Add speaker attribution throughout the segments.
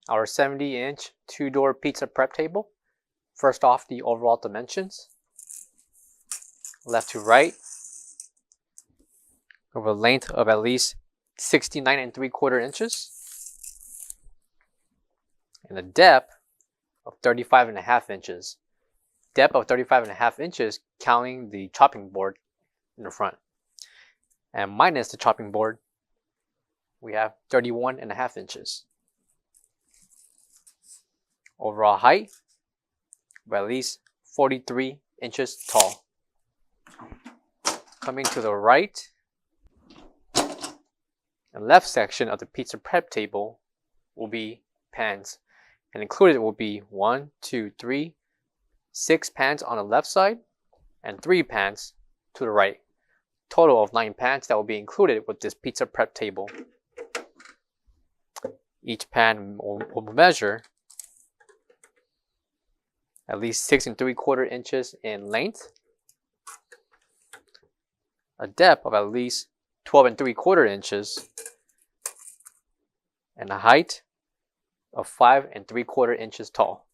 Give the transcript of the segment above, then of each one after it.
Speaker 1: our 70-inch 2-door pizza prep table. First off, the overall dimensions. Left to right, over a length of at least 69 3/4 inches. And a depth of 35.5 inches. Depth of 35.5 inches counting the chopping board in the front. And minus the chopping board, we have 31.5 inches. Overall height of at least 43 inches tall. Coming to the right and left section of the pizza prep table will be pans. And included will be 1, 2, 3, 6 pans on the left side and 3 pans to the right. Total of 9 pans that will be included with this pizza prep table. Each pan will measure at least 6 3/4 inches in length, a depth of at least 12 3/4 inches, and a height of 5 3/4 inches tall.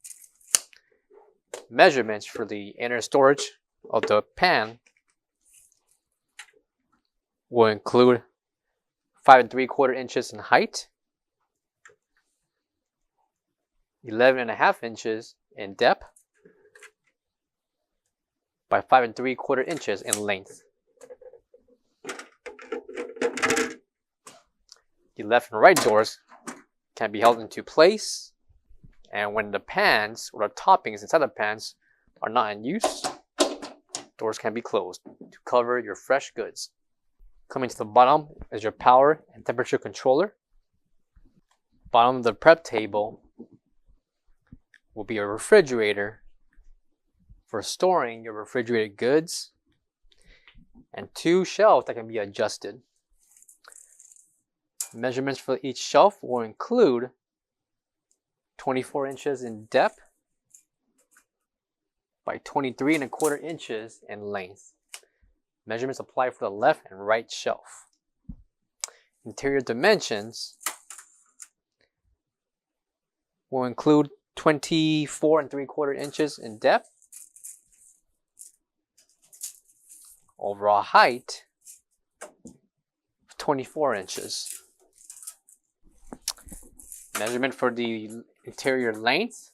Speaker 1: Measurements for the inner storage of the pan will include 5 3/4 inches in height, 11.5 inches in depth, by 5 3/4 inches in length. The left and right doors can be held into place, and when the pans or the toppings inside the pans are not in use, doors can be closed to cover your fresh goods. Coming to the bottom is your power and temperature controller. Bottom of the prep table will be a refrigerator for storing your refrigerated goods, and 2 shelves that can be adjusted. Measurements for each shelf will include 24 inches in depth by 23 1/4 inches in length. Measurements apply for the left and right shelf. Interior dimensions will include 24 3/4 inches in depth. Overall height, 24 inches. Measurement for the interior length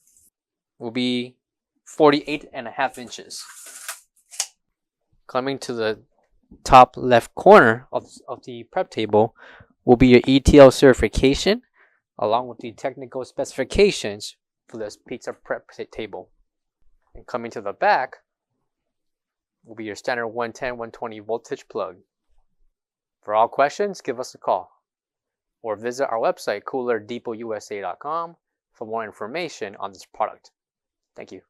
Speaker 1: will be 48.5 inches. Coming to the top left corner of the prep table will be your ETL certification along with the technical specifications for this pizza prep table. And coming to the back will be your standard 110, 120 voltage plug. For all questions, give us a call or visit our website, coolerdepotUSA.com, for more information on this product. Thank you.